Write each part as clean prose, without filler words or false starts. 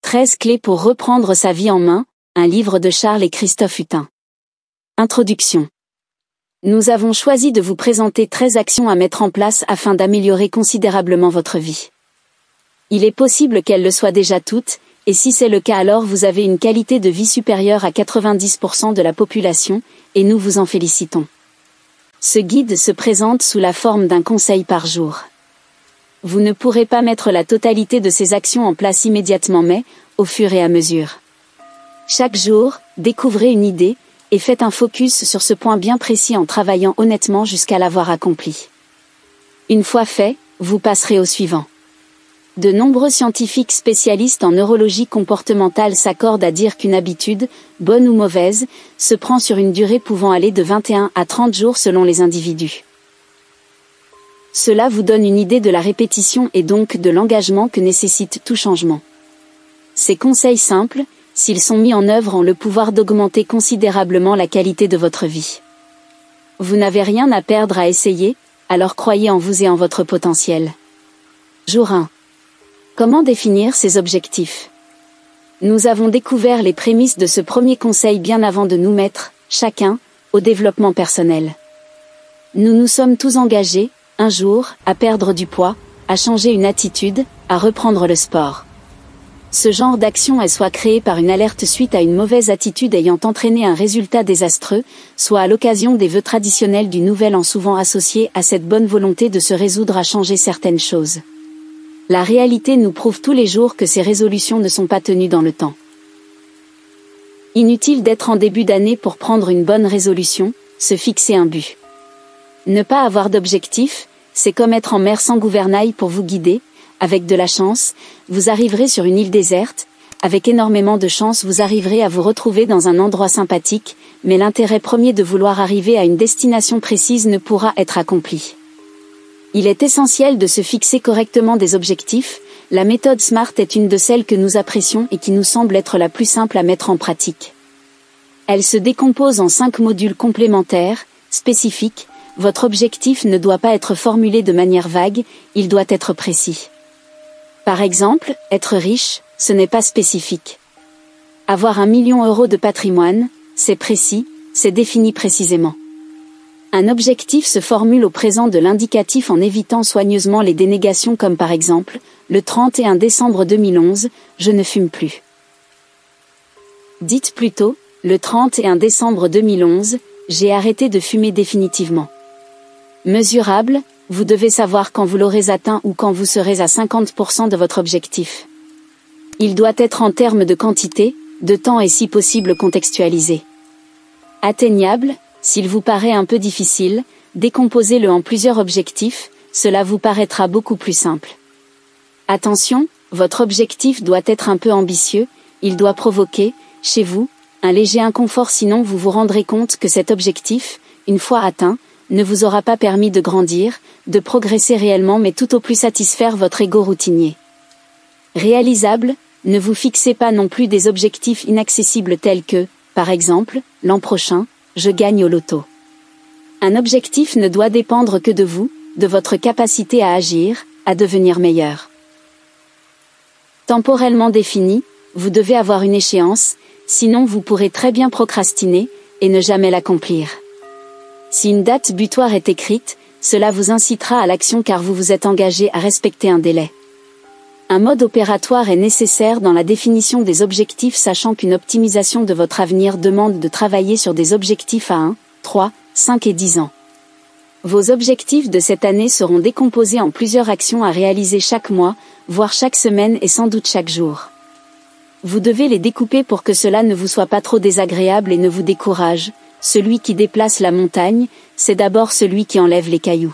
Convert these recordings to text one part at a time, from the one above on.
13 clés pour reprendre sa vie en main, un livre de Charles et Christophe Hutin. Introduction. Nous avons choisi de vous présenter 13 actions à mettre en place afin d'améliorer considérablement votre vie. Il est possible qu'elles le soient déjà toutes, et si c'est le cas alors vous avez une qualité de vie supérieure à 90% de la population, et nous vous en félicitons. Ce guide se présente sous la forme d'un conseil par jour. Vous ne pourrez pas mettre la totalité de ces actions en place immédiatement mais, au fur et à mesure. Chaque jour, découvrez une idée, et faites un focus sur ce point bien précis en travaillant honnêtement jusqu'à l'avoir accompli. Une fois fait, vous passerez au suivant. De nombreux scientifiques spécialistes en neurologie comportementale s'accordent à dire qu'une habitude, bonne ou mauvaise, se prend sur une durée pouvant aller de 21 à 30 jours selon les individus. Cela vous donne une idée de la répétition et donc de l'engagement que nécessite tout changement. Ces conseils simples, s'ils sont mis en œuvre, ont le pouvoir d'augmenter considérablement la qualité de votre vie. Vous n'avez rien à perdre à essayer, alors croyez en vous et en votre potentiel. Jour 1. Comment définir ses objectifs? Nous avons découvert les prémices de ce premier conseil bien avant de nous mettre, chacun, au développement personnel. Nous nous sommes tous engagés, un jour, à perdre du poids, à changer une attitude, à reprendre le sport. Ce genre d'action est soit créé par une alerte suite à une mauvaise attitude ayant entraîné un résultat désastreux, soit à l'occasion des vœux traditionnels du Nouvel An souvent associés à cette bonne volonté de se résoudre à changer certaines choses. La réalité nous prouve tous les jours que ces résolutions ne sont pas tenues dans le temps. Inutile d'être en début d'année pour prendre une bonne résolution, se fixer un but. Ne pas avoir d'objectif, c'est comme être en mer sans gouvernail pour vous guider. Avec de la chance, vous arriverez sur une île déserte, avec énormément de chance vous arriverez à vous retrouver dans un endroit sympathique, mais l'intérêt premier de vouloir arriver à une destination précise ne pourra être accompli. Il est essentiel de se fixer correctement des objectifs, la méthode SMART est une de celles que nous apprécions et qui nous semble être la plus simple à mettre en pratique. Elle se décompose en 5 modules complémentaires, spécifiques. Votre objectif ne doit pas être formulé de manière vague, il doit être précis. Par exemple, être riche, ce n'est pas spécifique. Avoir 1 million € de patrimoine, c'est précis, c'est défini précisément. Un objectif se formule au présent de l'indicatif en évitant soigneusement les dénégations comme par exemple, le 31 décembre 2011, je ne fume plus. Dites plutôt, le 31 décembre 2011, j'ai arrêté de fumer définitivement. Mesurable, vous devez savoir quand vous l'aurez atteint ou quand vous serez à 50% de votre objectif. Il doit être en termes de quantité, de temps et si possible contextualisé. Atteignable, s'il vous paraît un peu difficile, décomposez-le en plusieurs objectifs, cela vous paraîtra beaucoup plus simple. Attention, votre objectif doit être un peu ambitieux, il doit provoquer, chez vous, un léger inconfort sinon vous vous rendrez compte que cet objectif, une fois atteint, ne vous aura pas permis de grandir, de progresser réellement mais tout au plus satisfaire votre ego routinier. Réalisable, ne vous fixez pas non plus des objectifs inaccessibles tels que, par exemple, l'an prochain, je gagne au loto. Un objectif ne doit dépendre que de vous, de votre capacité à agir, à devenir meilleur. Temporellement défini, vous devez avoir une échéance, sinon vous pourrez très bien procrastiner, et ne jamais l'accomplir. Si une date butoir est écrite, cela vous incitera à l'action car vous vous êtes engagé à respecter un délai. Un mode opératoire est nécessaire dans la définition des objectifs sachant qu'une optimisation de votre avenir demande de travailler sur des objectifs à 1, 3, 5 et 10 ans. Vos objectifs de cette année seront décomposés en plusieurs actions à réaliser chaque mois, voire chaque semaine et sans doute chaque jour. Vous devez les découper pour que cela ne vous soit pas trop désagréable et ne vous décourage. Celui qui déplace la montagne, c'est d'abord celui qui enlève les cailloux.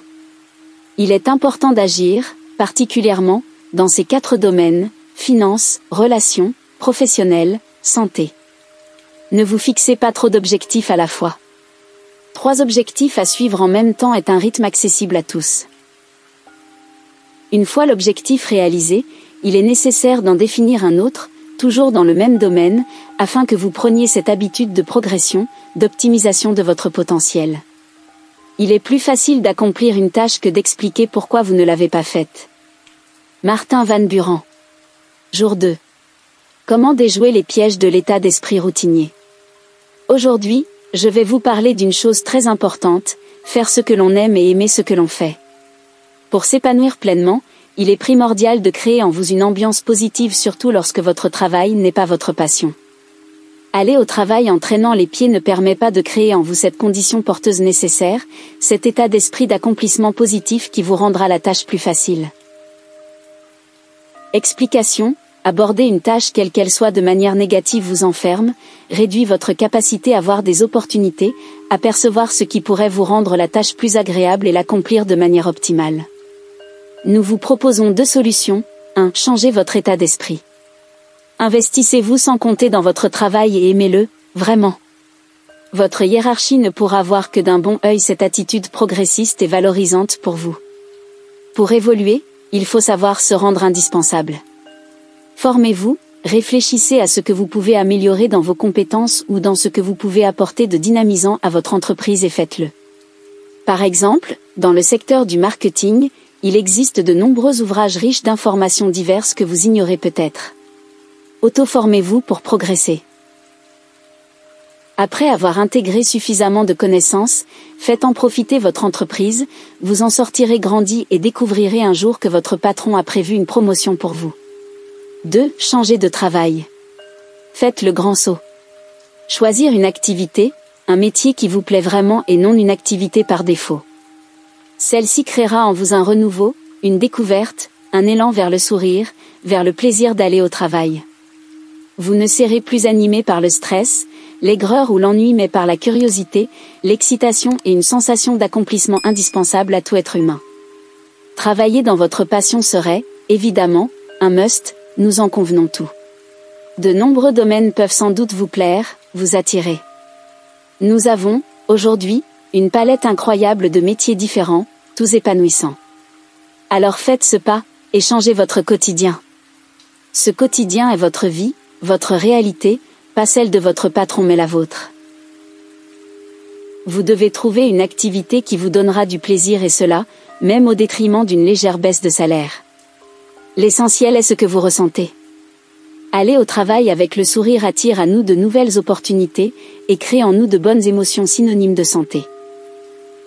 Il est important d'agir, particulièrement, dans ces 4 domaines, finances, relations, professionnelles, santé. Ne vous fixez pas trop d'objectifs à la fois. 3 objectifs à suivre en même temps est un rythme accessible à tous. Une fois l'objectif réalisé, il est nécessaire d'en définir un autre, toujours dans le même domaine, afin que vous preniez cette habitude de progression, d'optimisation de votre potentiel. Il est plus facile d'accomplir une tâche que d'expliquer pourquoi vous ne l'avez pas faite. Martin Van Buren. Jour 2. Comment déjouer les pièges de l'état d'esprit routinier? Aujourd'hui, je vais vous parler d'une chose très importante, faire ce que l'on aime et aimer ce que l'on fait. Pour s'épanouir pleinement, il est primordial de créer en vous une ambiance positive, surtout lorsque votre travail n'est pas votre passion. Aller au travail en traînant les pieds ne permet pas de créer en vous cette condition porteuse nécessaire, cet état d'esprit d'accomplissement positif qui vous rendra la tâche plus facile. Explication: aborder une tâche quelle qu'elle soit de manière négative vous enferme, réduit votre capacité à voir des opportunités, à percevoir ce qui pourrait vous rendre la tâche plus agréable et l'accomplir de manière optimale. Nous vous proposons 2 solutions. 1. Changez votre état d'esprit. Investissez-vous sans compter dans votre travail et aimez-le, vraiment. Votre hiérarchie ne pourra voir que d'un bon œil cette attitude progressiste et valorisante pour vous. Pour évoluer, il faut savoir se rendre indispensable. Formez-vous, réfléchissez à ce que vous pouvez améliorer dans vos compétences ou dans ce que vous pouvez apporter de dynamisant à votre entreprise et faites-le. Par exemple, dans le secteur du marketing, il existe de nombreux ouvrages riches d'informations diverses que vous ignorez peut-être. Auto-formez-vous pour progresser. Après avoir intégré suffisamment de connaissances, faites en profiter votre entreprise, vous en sortirez grandi et découvrirez un jour que votre patron a prévu une promotion pour vous. 2. Changez de travail. Faites le grand saut. Choisir une activité, un métier qui vous plaît vraiment et non une activité par défaut. Celle-ci créera en vous un renouveau, une découverte, un élan vers le sourire, vers le plaisir d'aller au travail. Vous ne serez plus animé par le stress, l'aigreur ou l'ennui mais par la curiosité, l'excitation et une sensation d'accomplissement indispensable à tout être humain. Travailler dans votre passion serait, évidemment, un must, nous en convenons tous. De nombreux domaines peuvent sans doute vous plaire, vous attirer. Nous avons, aujourd'hui, une palette incroyable de métiers différents, tous épanouissants. Alors faites ce pas, et changez votre quotidien. Ce quotidien est votre vie, votre réalité, pas celle de votre patron mais la vôtre. Vous devez trouver une activité qui vous donnera du plaisir et cela, même au détriment d'une légère baisse de salaire. L'essentiel est ce que vous ressentez. Aller au travail avec le sourire attire à nous de nouvelles opportunités et crée en nous de bonnes émotions synonymes de santé.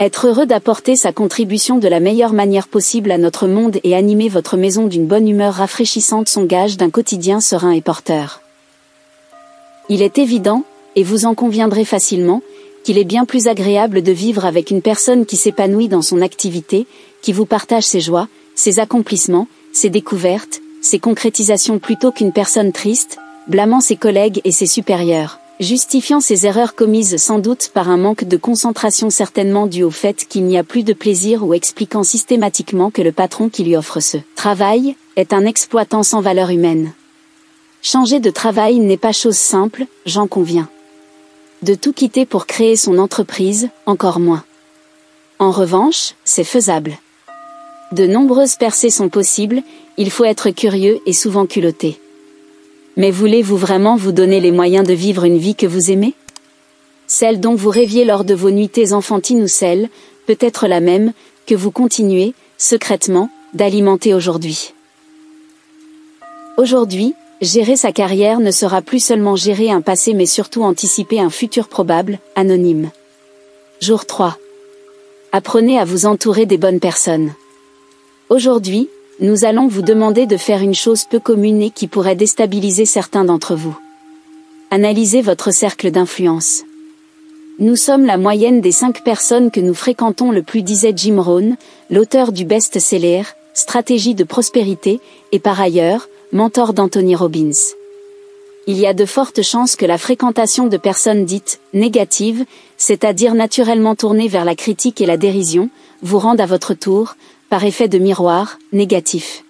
Être heureux d'apporter sa contribution de la meilleure manière possible à notre monde et animer votre maison d'une bonne humeur rafraîchissante sont gages d'un quotidien serein et porteur. Il est évident, et vous en conviendrez facilement, qu'il est bien plus agréable de vivre avec une personne qui s'épanouit dans son activité, qui vous partage ses joies, ses accomplissements, ses découvertes, ses concrétisations plutôt qu'une personne triste, blâmant ses collègues et ses supérieurs, justifiant ses erreurs commises sans doute par un manque de concentration certainement dû au fait qu'il n'y a plus de plaisir ou expliquant systématiquement que le patron qui lui offre ce travail est un exploitant sans valeur humaine. Changer de travail n'est pas chose simple, j'en conviens. De tout quitter pour créer son entreprise, encore moins. En revanche, c'est faisable. De nombreuses percées sont possibles, il faut être curieux et souvent culotté. Mais voulez-vous vraiment vous donner les moyens de vivre une vie que vous aimez? Celle dont vous rêviez lors de vos nuitées enfantines ou celle, peut-être la même, que vous continuez, secrètement, d'alimenter aujourd'hui. Aujourd'hui, gérer sa carrière ne sera plus seulement gérer un passé mais surtout anticiper un futur probable, anonyme. Jour 3. Apprenez à vous entourer des bonnes personnes. Aujourd'hui, nous allons vous demander de faire une chose peu commune et qui pourrait déstabiliser certains d'entre vous. Analysez votre cercle d'influence. Nous sommes la moyenne des 5 personnes que nous fréquentons le plus, disait Jim Rohn, l'auteur du best-seller « Stratégie de prospérité » et par ailleurs, mentor d'Anthony Robbins. Il y a de fortes chances que la fréquentation de personnes dites « négatives », c'est-à-dire naturellement tournées vers la critique et la dérision, vous rende à votre tour, par effet de miroir, négatif.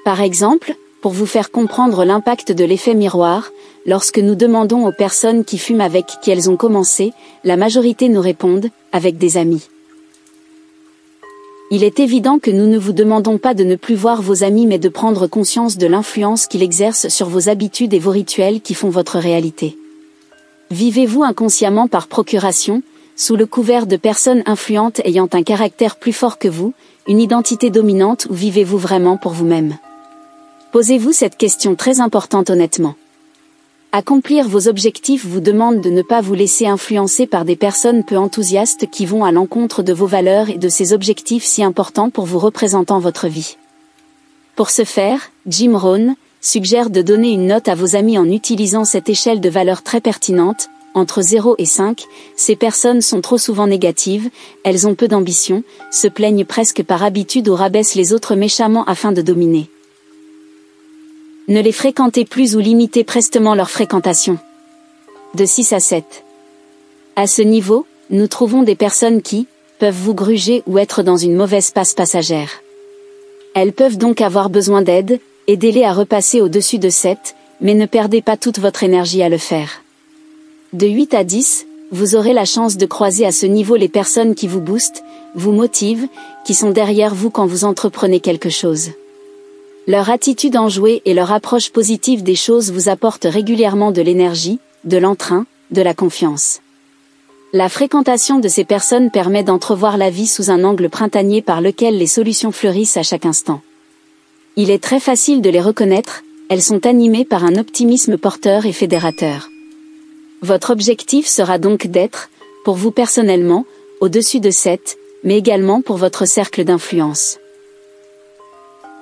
Par exemple, pour vous faire comprendre l'impact de l'effet miroir, lorsque nous demandons aux personnes qui fument avec qui elles ont commencé, la majorité nous répondent « avec des amis ». Il est évident que nous ne vous demandons pas de ne plus voir vos amis mais de prendre conscience de l'influence qu'ils exercent sur vos habitudes et vos rituels qui font votre réalité. Vivez-vous inconsciemment par procuration, sous le couvert de personnes influentes ayant un caractère plus fort que vous, une identité dominante ou vivez-vous vraiment pour vous-même? Posez-vous cette question très importante honnêtement. Accomplir vos objectifs vous demande de ne pas vous laisser influencer par des personnes peu enthousiastes qui vont à l'encontre de vos valeurs et de ces objectifs si importants pour vous représentant votre vie. Pour ce faire, Jim Rohn suggère de donner une note à vos amis en utilisant cette échelle de valeurs très pertinente, entre 0 et 5, ces personnes sont trop souvent négatives, elles ont peu d'ambition, se plaignent presque par habitude ou rabaissent les autres méchamment afin de dominer. Ne les fréquentez plus ou limitez prestement leur fréquentation. De 6 à 7. À ce niveau, nous trouvons des personnes qui peuvent vous gruger ou être dans une mauvaise passe passagère. Elles peuvent donc avoir besoin d'aide, aidez-les à repasser au-dessus de 7, mais ne perdez pas toute votre énergie à le faire. De 8 à 10, vous aurez la chance de croiser à ce niveau les personnes qui vous boostent, vous motivent, qui sont derrière vous quand vous entreprenez quelque chose. Leur attitude enjouée et leur approche positive des choses vous apportent régulièrement de l'énergie, de l'entrain, de la confiance. La fréquentation de ces personnes permet d'entrevoir la vie sous un angle printanier par lequel les solutions fleurissent à chaque instant. Il est très facile de les reconnaître, elles sont animées par un optimisme porteur et fédérateur. Votre objectif sera donc d'être, pour vous personnellement, au-dessus de 7, mais également pour votre cercle d'influence.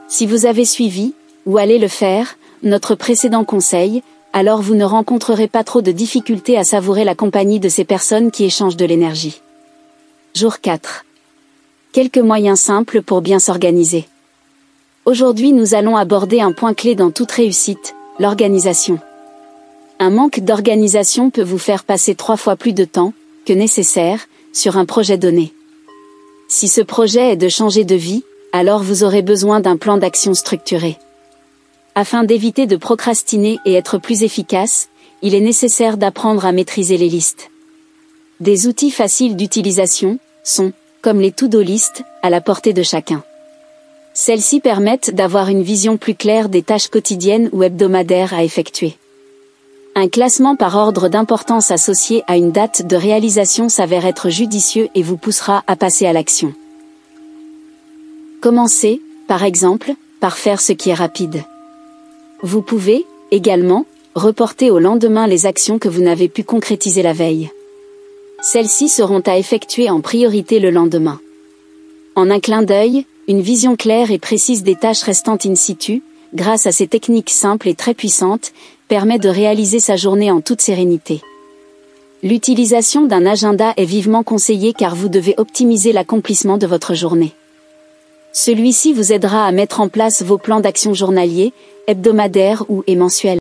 Si vous avez suivi, ou allez le faire, notre précédent conseil, alors vous ne rencontrerez pas trop de difficultés à savourer la compagnie de ces personnes qui échangent de l'énergie. Jour 4. Quelques moyens simples pour bien s'organiser. Aujourd'hui nous allons aborder un point clé dans toute réussite, l'organisation. Un manque d'organisation peut vous faire passer 3 fois plus de temps que nécessaire sur un projet donné. Si ce projet est de changer de vie, alors vous aurez besoin d'un plan d'action structuré. Afin d'éviter de procrastiner et être plus efficace, il est nécessaire d'apprendre à maîtriser les listes. Des outils faciles d'utilisation sont, comme les to-do list, à la portée de chacun. Celles-ci permettent d'avoir une vision plus claire des tâches quotidiennes ou hebdomadaires à effectuer. Un classement par ordre d'importance associé à une date de réalisation s'avère être judicieux et vous poussera à passer à l'action. Commencez, par exemple, par faire ce qui est rapide. Vous pouvez, également, reporter au lendemain les actions que vous n'avez pu concrétiser la veille. Celles-ci seront à effectuer en priorité le lendemain. En un clin d'œil, une vision claire et précise des tâches restantes in situ, grâce à ces techniques simples et très puissantes, permet de réaliser sa journée en toute sérénité. L'utilisation d'un agenda est vivement conseillée car vous devez optimiser l'accomplissement de votre journée. Celui-ci vous aidera à mettre en place vos plans d'action journaliers, hebdomadaires ou mensuels.